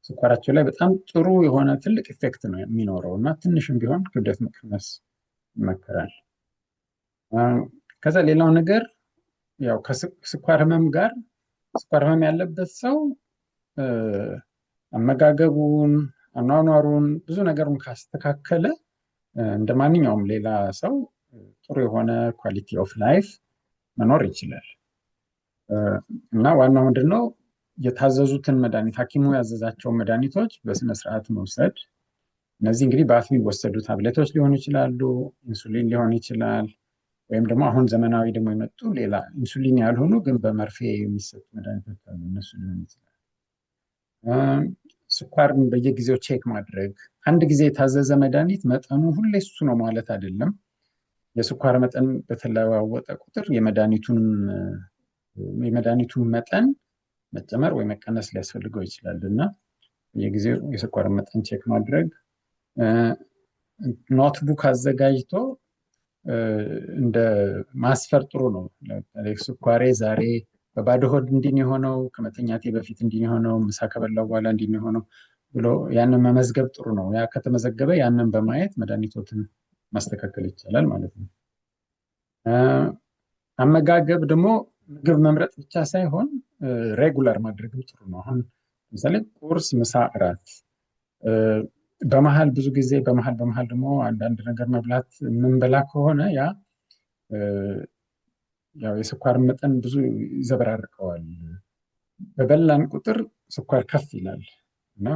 ስኳራቸው ላይ በጣም ጥሩ የሆነ ትልቅ ኢፌክት ነው የሚኖረው እና ትንሽም ቢሆን ክብደት መቀነስ ይመከራል። ከዛ ሌላው ነገር ያው ከስኳር ህመም ጋር ስኳር ህመም ያለበት ሰው አመጋገቡን፣ አኗኗሩን፣ ብዙ ነገሩን ካስተካከለ እንደ ማንኛውም ሌላ ሰው ጥሩ የሆነ ኳሊቲ ኦፍ ላይፍ መኖር ይችላል። እና ዋናው ምንድነው? የታዘዙትን መድኃኒት ሐኪሙ ያዘዛቸውን መድኃኒቶች በስነስርዓት መውሰድ። እነዚህ እንግዲህ በአፍ የሚወሰዱ ታብሌቶች ሊሆኑ ይችላሉ፣ ኢንሱሊን ሊሆን ይችላል፣ ወይም ደግሞ አሁን ዘመናዊ ደግሞ የመጡ ሌላ ኢንሱሊን ያልሆኑ ግን በመርፌ የሚሰጡ መድኃኒቶች አሉ፣ እነሱ ሊሆን ይችላል። ስኳርን በየጊዜው ቼክ ማድረግ። አንድ ጊዜ የታዘዘ መድኃኒት መጠኑ ሁሌ እሱ ነው ማለት አይደለም። የስኳር መጠን በተለዋወጠ ቁጥር የመድኃኒቱን መጠን መጨመር ወይ መቀነስ ሊያስፈልገው ይችላል እና የጊዜው የስኳር መጠን ቼክ ማድረግ። ኖትቡክ አዘጋጅቶ እንደ ማስፈር ጥሩ ነው። ስኳሬ ዛሬ በባዶ ሆድ እንዲህ ነው የሆነው፣ ከመተኛቴ በፊት እንዲህ ነው የሆነው፣ ምሳ ከበላው በኋላ እንዲህ ነው የሆነው ብሎ ያንን መመዝገብ ጥሩ ነው። ያ ከተመዘገበ ያንን በማየት መድኃኒቶትን ማስተካከል ይቻላል ማለት ነው። አመጋገብ ደግሞ ምግብ መምረጥ ብቻ ሳይሆን ሬጉላር ማድረግም ጥሩ ነው። አሁን ለምሳሌ ቁርስ፣ ምሳ፣ እራት በመሀል ብዙ ጊዜ በመሀል ደግሞ አንዳንድ ነገር መብላት የምንበላ ከሆነ ያው የስኳር መጠን ብዙ ይዘበራርቀዋል። በበላን ቁጥር ስኳር ከፍ ይላል እና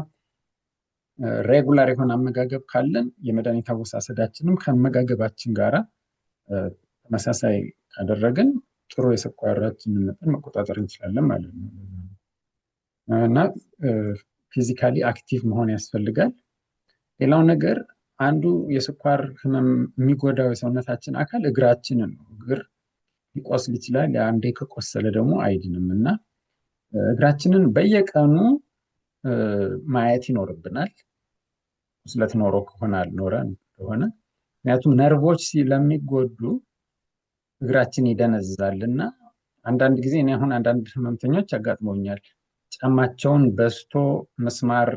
ሬጉላር የሆነ አመጋገብ ካለን የመድኃኒት አወሳሰዳችንም ከአመጋገባችን ጋር ተመሳሳይ ካደረግን ጥሩ የስኳራችንን መጠን መቆጣጠር እንችላለን ማለት ነው። እና ፊዚካሊ አክቲቭ መሆን ያስፈልጋል። ሌላው ነገር አንዱ የስኳር ህመም የሚጎዳው የሰውነታችን አካል እግራችንን ነው። እግር ሊቆስል ይችላል። አንዴ ከቆሰለ ደግሞ አይድንም እና እግራችንን በየቀኑ ማየት ይኖርብናል። ቁስለት ኖሮ ከሆነ አልኖረ ከሆነ ምክንያቱም ነርቮች ስለሚጎዱ እግራችን ይደነዝዛል እና አንዳንድ ጊዜ እኔ አሁን አንዳንድ ህመምተኞች ያጋጥመውኛል። ጫማቸውን በስቶ መስማር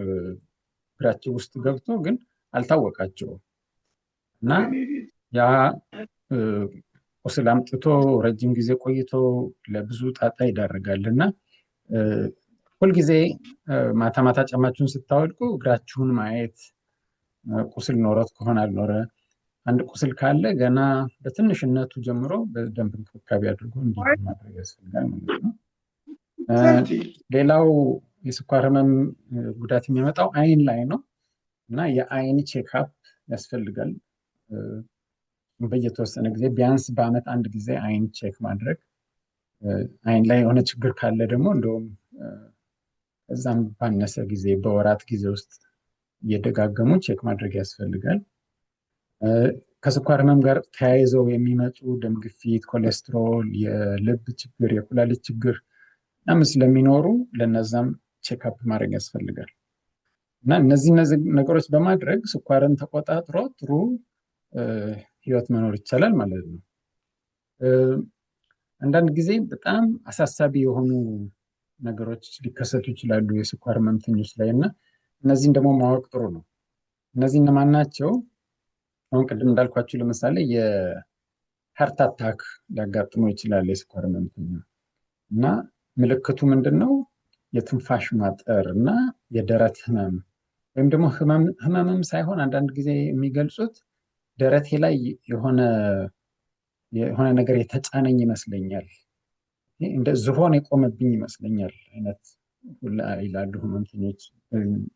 እግራቸው ውስጥ ገብቶ ግን አልታወቃቸውም እና ያ ቁስል አምጥቶ ረጅም ጊዜ ቆይቶ ለብዙ ጣጣ ይዳርጋል እና ሁልጊዜ ማታ ማታ ጫማችሁን ስታወልቁ እግራችሁን ማየት፣ ቁስል ኖሮት ከሆነ አልኖረ፣ አንድ ቁስል ካለ ገና በትንሽነቱ ጀምሮ በደንብ እንክብካቤ አድርጎ እንዲህ ማድረግ ያስፈልጋል ማለት ነው። ሌላው የስኳር ህመም ጉዳት የሚመጣው አይን ላይ ነው እና የአይን ቼክአፕ ያስፈልጋል። በየተወሰነ ጊዜ ቢያንስ በአመት አንድ ጊዜ አይን ቼክ ማድረግ። አይን ላይ የሆነ ችግር ካለ ደግሞ እንደውም እዛም ባነሰ ጊዜ በወራት ጊዜ ውስጥ እየደጋገሙ ቼክ ማድረግ ያስፈልጋል። ከስኳር ህመም ጋር ተያይዘው የሚመጡ ደም ግፊት፣ ኮሌስትሮል፣ የልብ ችግር፣ የኩላሊት ችግር ስለሚኖሩ ለነዛም ቼክአፕ ማድረግ ያስፈልጋል። እና እነዚህ ነገሮች በማድረግ ስኳርን ተቆጣጥሮ ጥሩ ህይወት መኖር ይቻላል ማለት ነው። አንዳንድ ጊዜ በጣም አሳሳቢ የሆኑ ነገሮች ሊከሰቱ ይችላሉ የስኳር ህመምተኞች ላይ እና እነዚህን ደግሞ ማወቅ ጥሩ ነው። እነዚህ እነማን ናቸው? አሁን ቅድም እንዳልኳችሁ ለምሳሌ የሀርት አታክ ሊያጋጥመው ይችላል የስኳር ህመምተኛ እና ምልክቱ ምንድን ነው? የትንፋሽ ማጠር እና የደረት ህመም ወይም ደግሞ ህመምም ሳይሆን አንዳንድ ጊዜ የሚገልጹት ደረቴ ላይ የሆነ ነገር የተጫነኝ ይመስለኛል፣ እንደ ዝሆን የቆመብኝ ይመስለኛል አይነት ሁላ ይላሉ ህመምተኞች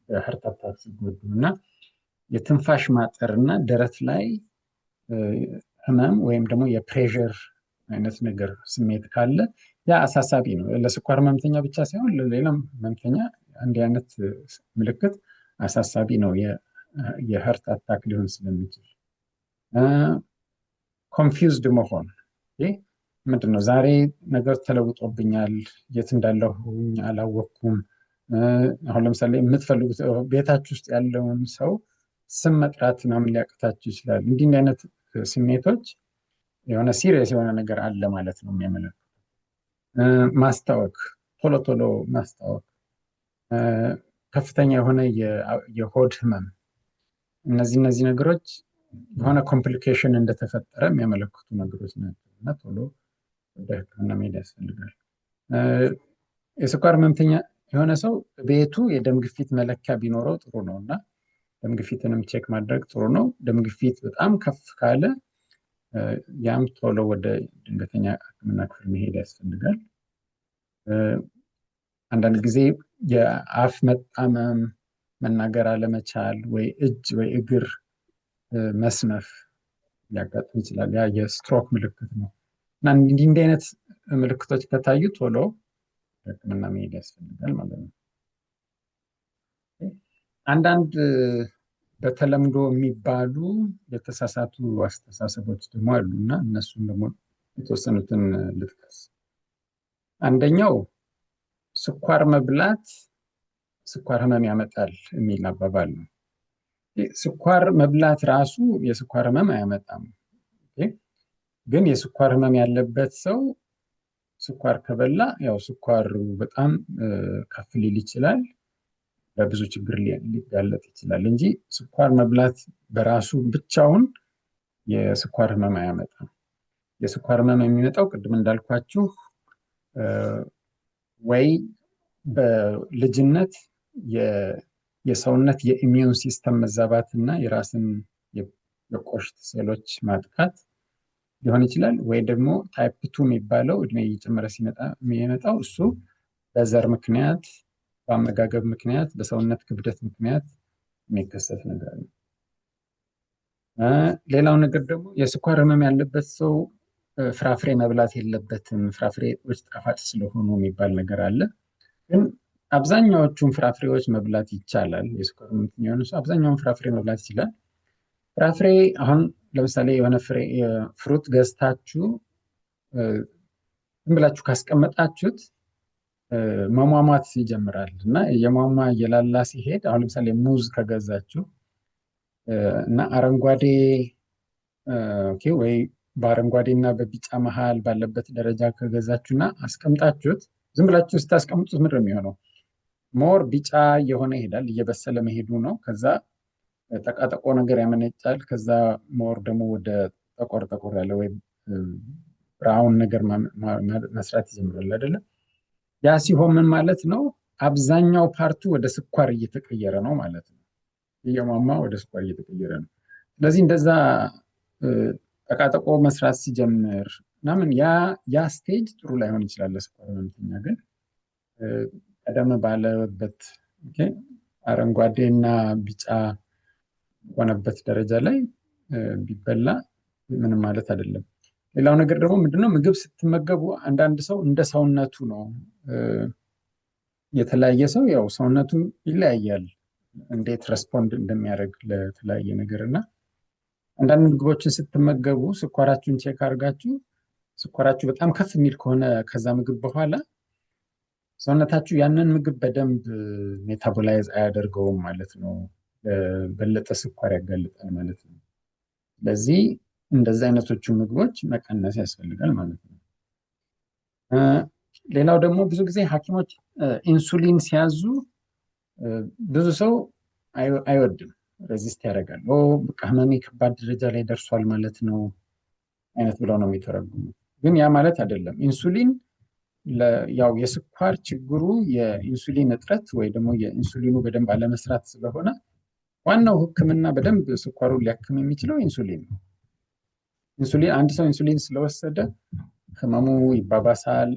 በሀርት አታክ ሲጎዱ እና የትንፋሽ ማጠር እና ደረት ላይ ህመም ወይም ደግሞ የፕሬዠር አይነት ነገር ስሜት ካለ ያ አሳሳቢ ነው። ለስኳር ህመምተኛ ብቻ ሳይሆን ለሌላም ህመምተኛ አንድ አይነት ምልክት አሳሳቢ ነው፣ የሀርት አታክ ሊሆን ስለሚችል። ኮንፊውዝድ መሆን ምንድን ነው? ዛሬ ነገር ተለውጦብኛል፣ የት እንዳለሁኝ አላወቅኩም። አሁን ለምሳሌ የምትፈልጉት ቤታችሁ ውስጥ ያለውን ሰው ስም መጥራት ምናምን ሊያቅታችሁ ይችላል። እንዲህ አይነት ስሜቶች የሆነ ሲሪየስ የሆነ ነገር አለ ማለት ነው የሚያመለክቱ። ማስታወክ፣ ቶሎ ቶሎ ማስታወክ፣ ከፍተኛ የሆነ የሆድ ህመም፣ እነዚህ ነገሮች የሆነ ኮምፕሊኬሽን እንደተፈጠረ የሚያመለክቱ ነገሮች ናቸው እና ቶሎ ወደ ሕክምና መሄድ ያስፈልጋል። የስኳር ህመምተኛ የሆነ ሰው ቤቱ የደም ግፊት መለኪያ ቢኖረው ጥሩ ነው እና ደም ግፊትንም ቼክ ማድረግ ጥሩ ነው። ደም ግፊት በጣም ከፍ ካለ ያም ቶሎ ወደ ድንገተኛ ሕክምና ክፍል መሄድ ያስፈልጋል። አንዳንድ ጊዜ የአፍ መጣመም፣ መናገር አለመቻል፣ ወይ እጅ ወይ እግር መስነፍ ሊያጋጥም ይችላል። ያ የስትሮክ ምልክት ነው እና እንዲህ አይነት ምልክቶች ከታዩ ቶሎ ሕክምና መሄድ ያስፈልጋል ማለት ነው። አንዳንድ በተለምዶ የሚባሉ የተሳሳቱ አስተሳሰቦች ደግሞ አሉ እና እነሱን ደግሞ የተወሰኑትን ልጥቀስ። አንደኛው ስኳር መብላት ስኳር ህመም ያመጣል የሚል አባባል ነው። ስኳር መብላት ራሱ የስኳር ህመም አያመጣም። ግን የስኳር ህመም ያለበት ሰው ስኳር ከበላ ያው ስኳሩ በጣም ከፍ ሊል ይችላል፣ በብዙ ችግር ሊጋለጥ ይችላል እንጂ ስኳር መብላት በራሱ ብቻውን የስኳር ህመም አያመጣም። የስኳር ህመም የሚመጣው ቅድም እንዳልኳችሁ ወይ በልጅነት የሰውነት የኢሚዩን ሲስተም መዛባት እና የራስን የቆሽት ሴሎች ማጥቃት ሊሆን ይችላል፣ ወይ ደግሞ ታይፕ 2 የሚባለው እድሜ እየጨመረ ሲመጣ የሚመጣው እሱ በዘር ምክንያት፣ በአመጋገብ ምክንያት፣ በሰውነት ክብደት ምክንያት የሚከሰት ነገር ነው። ሌላው ነገር ደግሞ የስኳር ህመም ያለበት ሰው ፍራፍሬ መብላት የለበትም፣ ፍራፍሬዎች ጣፋጭ ስለሆኑ የሚባል ነገር አለ። ግን አብዛኛዎቹን ፍራፍሬዎች መብላት ይቻላል። የስኳር ህመምተኛ የሆነ ሰው አብዛኛውን ፍራፍሬ መብላት ይችላል። ፍራፍሬ አሁን ለምሳሌ የሆነ ፍሩት ገዝታችሁ ዝም ብላችሁ ካስቀመጣችሁት መሟሟት ይጀምራል እና የሟሟ እየላላ ሲሄድ አሁን ለምሳሌ ሙዝ ከገዛችሁ እና አረንጓዴ ወይ በአረንጓዴ እና በቢጫ መሃል ባለበት ደረጃ ከገዛችሁ እና አስቀምጣችሁት ዝም ብላችሁ ስታስቀምጡት ምንድን ነው የሚሆነው? ሞር ቢጫ የሆነ ይሄዳል፣ እየበሰለ መሄዱ ነው። ከዛ ጠቃጠቆ ነገር ያመነጫል። ከዛ ሞር ደግሞ ወደ ጠቆር ያለ ወይ ብራውን ነገር መስራት ይጀምራል አይደለም? ያ ሲሆን ምን ማለት ነው? አብዛኛው ፓርቱ ወደ ስኳር እየተቀየረ ነው ማለት ነው። እየሟሟ ወደ ስኳር እየተቀየረ ነው። ስለዚህ እንደዛ ጠቃጠቆ መስራት ሲጀምር ምናምን ያ ስቴጅ ጥሩ ላይሆን ይችላል ለስኳር ህመምተኛ። ግን ቀደም ባለበት አረንጓዴ እና ቢጫ ሆነበት ደረጃ ላይ ቢበላ ምንም ማለት አይደለም። ሌላው ነገር ደግሞ ምንድነው? ምግብ ስትመገቡ አንዳንድ ሰው እንደ ሰውነቱ ነው። የተለያየ ሰው ያው ሰውነቱ ይለያያል እንዴት ሬስፖንድ እንደሚያደርግ ለተለያየ ነገር እና አንዳንድ ምግቦችን ስትመገቡ ስኳራችሁን ቼክ አድርጋችሁ ስኳራችሁ በጣም ከፍ የሚል ከሆነ ከዛ ምግብ በኋላ ሰውነታችሁ ያንን ምግብ በደንብ ሜታቦላይዝ አያደርገውም ማለት ነው። በለጠ ስኳር ያጋልጣል ማለት ነው። ስለዚህ እንደዚህ አይነቶቹ ምግቦች መቀነስ ያስፈልጋል ማለት ነው። ሌላው ደግሞ ብዙ ጊዜ ሐኪሞች ኢንሱሊን ሲያዙ ብዙ ሰው አይወድም፣ ሬዚስት ያደርጋል። በቃ ህመሜ ከባድ ደረጃ ላይ ደርሷል ማለት ነው አይነት ብለው ነው የሚተረጉሙ። ግን ያ ማለት አይደለም። ኢንሱሊን ያው የስኳር ችግሩ የኢንሱሊን እጥረት ወይ ደግሞ የኢንሱሊኑ በደንብ አለመስራት ስለሆነ ዋናው ሕክምና በደንብ ስኳሩን ሊያክም የሚችለው ኢንሱሊን ነው። አንድ ሰው ኢንሱሊን ስለወሰደ ህመሙ ይባባሳል፣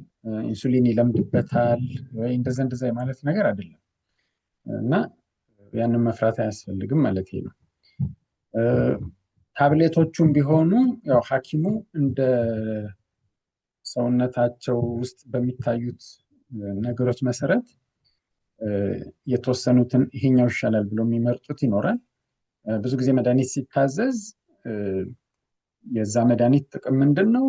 ኢንሱሊን ይለምድበታል ወይ እንደዛ ማለት ነገር አይደለም እና ያንን መፍራት አያስፈልግም ማለት ነው። ታብሌቶቹም ቢሆኑ ያው ሐኪሙ እንደ ሰውነታቸው ውስጥ በሚታዩት ነገሮች መሰረት የተወሰኑትን ይሄኛው ይሻላል ብሎ የሚመርጡት ይኖራል። ብዙ ጊዜ መድኃኒት ሲታዘዝ የዛ መድኃኒት ጥቅም ምንድን ነው፣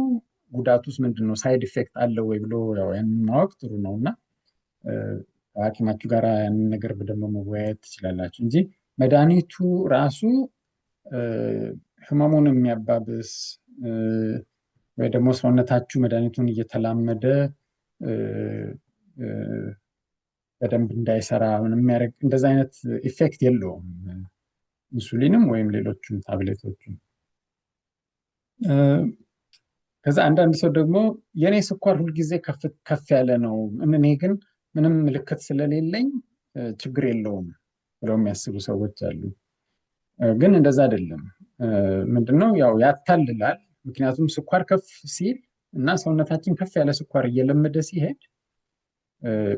ጉዳቱስ ምንድን ነው፣ ሳይድ ኢፌክት አለው ወይ ብሎ ያንን ማወቅ ጥሩ ነው እና ከሐኪማችሁ ጋር ያንን ነገር በደንብ መወያየት ትችላላችሁ እንጂ መድኃኒቱ ራሱ ህመሙን የሚያባብስ ወይ ደግሞ ሰውነታችሁ መድኃኒቱን እየተላመደ በደንብ እንዳይሰራ የሚያደርግ እንደዛ አይነት ኢፌክት የለውም ኢንሱሊንም ወይም ሌሎቹም ታብሌቶቹም። ከዛ አንዳንድ ሰው ደግሞ የኔ ስኳር ሁልጊዜ ከፍ ያለ ነው፣ እኔ ግን ምንም ምልክት ስለሌለኝ ችግር የለውም ብለው የሚያስቡ ሰዎች አሉ። ግን እንደዛ አይደለም። ምንድነው ያው ያታልላል። ምክንያቱም ስኳር ከፍ ሲል እና ሰውነታችን ከፍ ያለ ስኳር እየለመደ ሲሄድ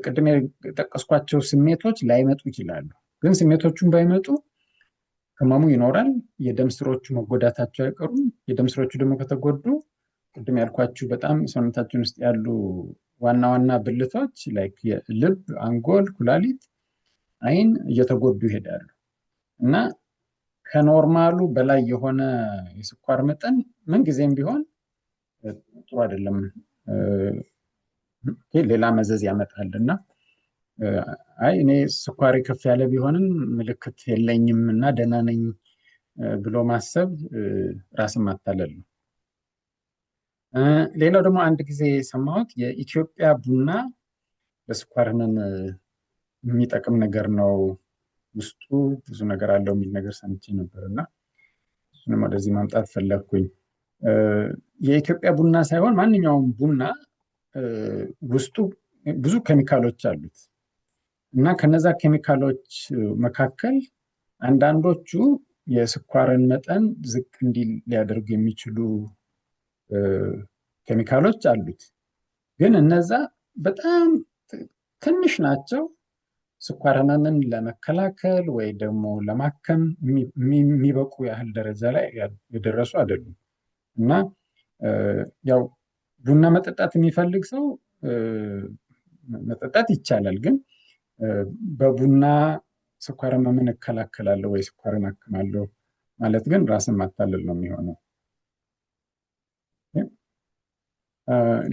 ቅድም የጠቀስኳቸው ስሜቶች ላይመጡ ይችላሉ። ግን ስሜቶቹን ባይመጡ ህመሙ ይኖራል። የደም ስሮቹ መጎዳታቸው አይቀሩም። የደም ስሮቹ ደግሞ ከተጎዱ ቅድም ያልኳችሁ በጣም ሰውነታችን ውስጥ ያሉ ዋና ዋና ብልቶች ላይክ ልብ፣ አንጎል፣ ኩላሊት፣ አይን እየተጎዱ ይሄዳሉ እና ከኖርማሉ በላይ የሆነ የስኳር መጠን ምንጊዜም ቢሆን ጥሩ አይደለም፣ ሌላ መዘዝ ያመጣል እና እኔ ስኳሪ ከፍ ያለ ቢሆንም ምልክት የለኝም እና ደህና ነኝ ብሎ ማሰብ ራስን ማታለል ነው። ሌላው ደግሞ አንድ ጊዜ የሰማሁት የኢትዮጵያ ቡና ለስኳር ህመም የሚጠቅም ነገር ነው፣ ውስጡ ብዙ ነገር አለው የሚል ነገር ሰምቼ ነበር እና እሱንም ወደዚህ ማምጣት ፈለግኩኝ። የኢትዮጵያ ቡና ሳይሆን ማንኛውም ቡና ውስጡ ብዙ ኬሚካሎች አሉት እና ከነዛ ኬሚካሎች መካከል አንዳንዶቹ የስኳርን መጠን ዝቅ እንዲል ሊያደርጉ የሚችሉ ኬሚካሎች አሉት። ግን እነዛ በጣም ትንሽ ናቸው። ስኳር ህመምን ለመከላከል ወይ ደግሞ ለማከም የሚበቁ ያህል ደረጃ ላይ የደረሱ አይደሉም እና ያው ቡና መጠጣት የሚፈልግ ሰው መጠጣት ይቻላል። ግን በቡና ስኳር ህመምን እከላከላለሁ ወይ ስኳርን አክማለሁ ማለት ግን ራስን ማታለል ነው የሚሆነው።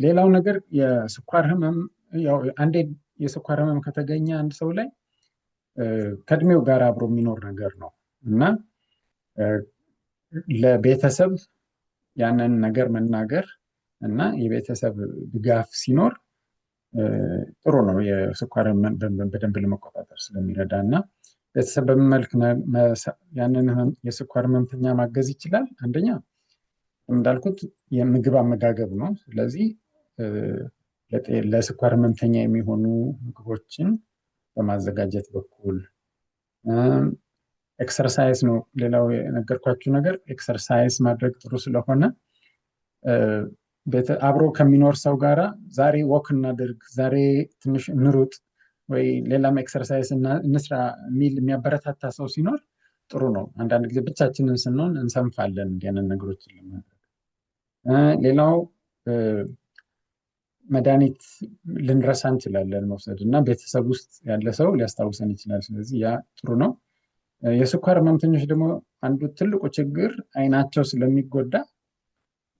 ሌላው ነገር የስኳር ህመም ያው አንዴ የስኳር ህመም ከተገኘ አንድ ሰው ላይ ከእድሜው ጋር አብሮ የሚኖር ነገር ነው እና ለቤተሰብ ያንን ነገር መናገር እና የቤተሰብ ድጋፍ ሲኖር ጥሩ ነው። የስኳር በደንብ ለመቆጣጠር ስለሚረዳ እና ቤተሰብ በምን መልክ ያንን የስኳር ህመምተኛ ማገዝ ይችላል? አንደኛ እንዳልኩት የምግብ አመጋገብ ነው። ስለዚህ ለስኳር ህመምተኛ የሚሆኑ ምግቦችን በማዘጋጀት በኩል ኤክሰርሳይዝ ነው። ሌላው የነገርኳችሁ ነገር ኤክሰርሳይዝ ማድረግ ጥሩ ስለሆነ አብሮ ከሚኖር ሰው ጋራ ዛሬ ወክ እናድርግ፣ ዛሬ ትንሽ እንሩጥ ወይ ሌላም ኤክሰርሳይዝ እንስራ የሚል የሚያበረታታ ሰው ሲኖር ጥሩ ነው። አንዳንድ ጊዜ ብቻችንን ስንሆን እንሰንፋለን እንዲያንን ነገሮችን ለማድረግ። ሌላው መድኃኒት ልንረሳ እንችላለን መውሰድ እና ቤተሰብ ውስጥ ያለ ሰው ሊያስታውሰን ይችላል። ስለዚህ ያ ጥሩ ነው። የስኳር ህመምተኞች ደግሞ አንዱ ትልቁ ችግር አይናቸው ስለሚጎዳ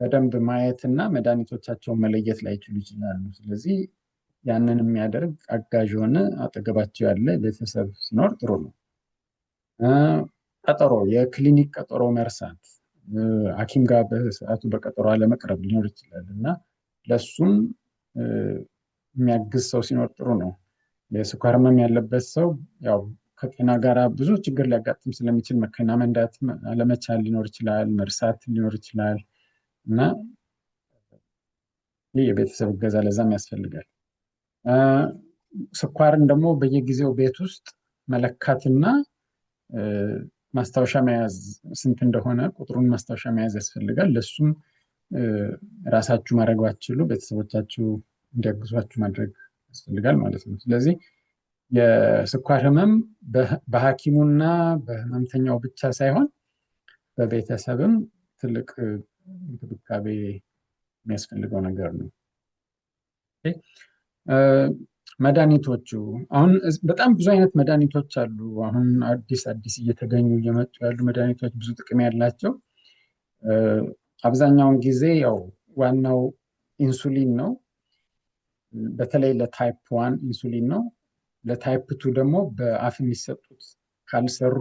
በደንብ ማየትና መድኃኒቶቻቸውን መለየት ላይችሉ ይችላሉ። ስለዚህ ያንን የሚያደርግ አጋዥ የሆነ አጠገባቸው ያለ ቤተሰብ ሲኖር ጥሩ ነው። ቀጠሮ፣ የክሊኒክ ቀጠሮ መርሳት፣ ሐኪም ጋር በሰዓቱ በቀጠሮ አለመቅረብ ሊኖር ይችላል እና ለሱም የሚያግዝ ሰው ሲኖር ጥሩ ነው። የስኳር ህመም ያለበት ሰው ያው ከጤና ጋር ብዙ ችግር ሊያጋጥም ስለሚችል መኪና መንዳት አለመቻል ሊኖር ይችላል፣ መርሳት ሊኖር ይችላል እና ይህ የቤተሰብ እገዛ ለዛም ያስፈልጋል። ስኳርን ደግሞ በየጊዜው ቤት ውስጥ መለካትና ማስታወሻ መያዝ፣ ስንት እንደሆነ ቁጥሩን ማስታወሻ መያዝ ያስፈልጋል። ለሱም ራሳችሁ ማድረግ ባትችሉ ቤተሰቦቻችሁ እንዲያግዟችሁ ማድረግ ያስፈልጋል ማለት ነው። ስለዚህ የስኳር ህመም በሐኪሙና በህመምተኛው ብቻ ሳይሆን በቤተሰብም ትልቅ እንክብካቤ የሚያስፈልገው ነገር ነው። መድኃኒቶቹ አሁን በጣም ብዙ አይነት መድኃኒቶች አሉ። አሁን አዲስ እየተገኙ እየመጡ ያሉ መድኃኒቶች ብዙ ጥቅም ያላቸው። አብዛኛውን ጊዜ ያው ዋናው ኢንሱሊን ነው። በተለይ ለታይፕ 1 ኢንሱሊን ነው። ለታይፕ 2 ደግሞ በአፍ የሚሰጡት ካልሰሩ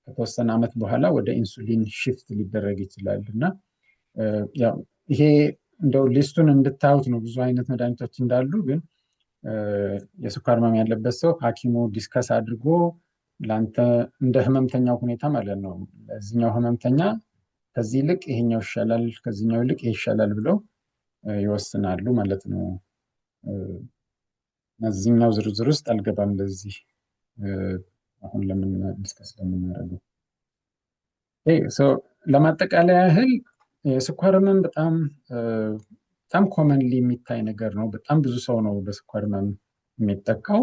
ከተወሰነ ዓመት በኋላ ወደ ኢንሱሊን ሽፍት ሊደረግ ይችላል እና ያው ይሄ እንደው ሊስቱን እንድታዩት ነው። ብዙ አይነት መድኃኒቶች እንዳሉ፣ ግን የስኳር ህመም ያለበት ሰው ሐኪሙ ዲስከስ አድርጎ ለአንተ እንደ ህመምተኛው ሁኔታ ማለት ነው፣ ለዚህኛው ህመምተኛ ከዚህ ይልቅ ይሄኛው ይሻላል፣ ከዚህኛው ይልቅ ይሄ ይሻላል ብለው ይወስናሉ ማለት ነው። እዚህኛው ዝርዝር ውስጥ አልገባም ለዚህ አሁን ለምን ዲስከስ ለምናደርገው። ለማጠቃለያ ያህል የስኳር ህመም በጣም ኮመንሊ የሚታይ ነገር ነው። በጣም ብዙ ሰው ነው በስኳር ህመም የሚጠቃው።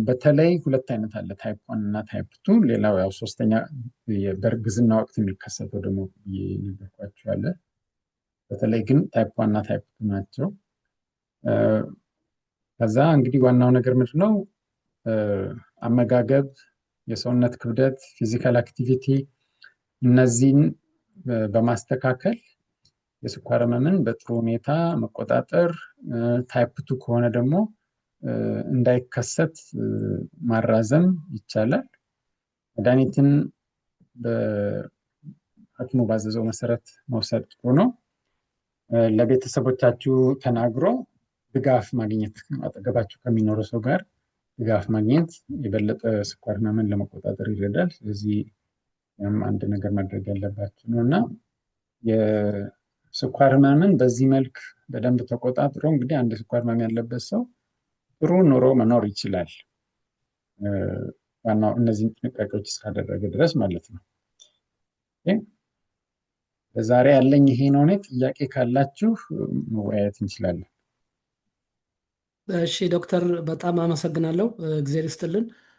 በተለይ ሁለት አይነት አለ፣ ታይፕ 1 እና ታይፕ 2። ሌላው ያው ሶስተኛ በእርግዝና ወቅት የሚከሰተው ደግሞ ነገርኳቸው አለ። በተለይ ግን ታይፕ 1 እና ታይፕ 2 ናቸው። ከዛ እንግዲህ ዋናው ነገር ምንድን ነው? አመጋገብ፣ የሰውነት ክብደት፣ ፊዚካል አክቲቪቲ፣ እነዚህን በማስተካከል የስኳር ህመምን በጥሩ ሁኔታ መቆጣጠር፣ ታይፕ 2 ከሆነ ደግሞ እንዳይከሰት ማራዘም ይቻላል። መድኃኒትን በሐኪሙ ባዘዘው መሰረት መውሰድ ጥሩ ነው። ለቤተሰቦቻችሁ ተናግሮ ድጋፍ ማግኘት፣ አጠገባችሁ ከሚኖረው ሰው ጋር ድጋፍ ማግኘት የበለጠ ስኳር ህመምን ለመቆጣጠር ይረዳል። ስለዚህ አንድ ነገር ማድረግ ያለባችሁ ነው እና የስኳር ህመምን በዚህ መልክ በደንብ ተቆጣጥሮ እንግዲህ አንድ ስኳር ህመም ያለበት ሰው ጥሩ ኑሮ መኖር ይችላል። ዋናው እነዚህን ጥንቃቄዎች እስካደረገ ድረስ ማለት ነው። ለዛሬ ያለኝ ይሄ ነው። ጥያቄ ካላችሁ መወያየት እንችላለን። እሺ ዶክተር፣ በጣም አመሰግናለሁ። እግዚአብሔር ይስጥልን።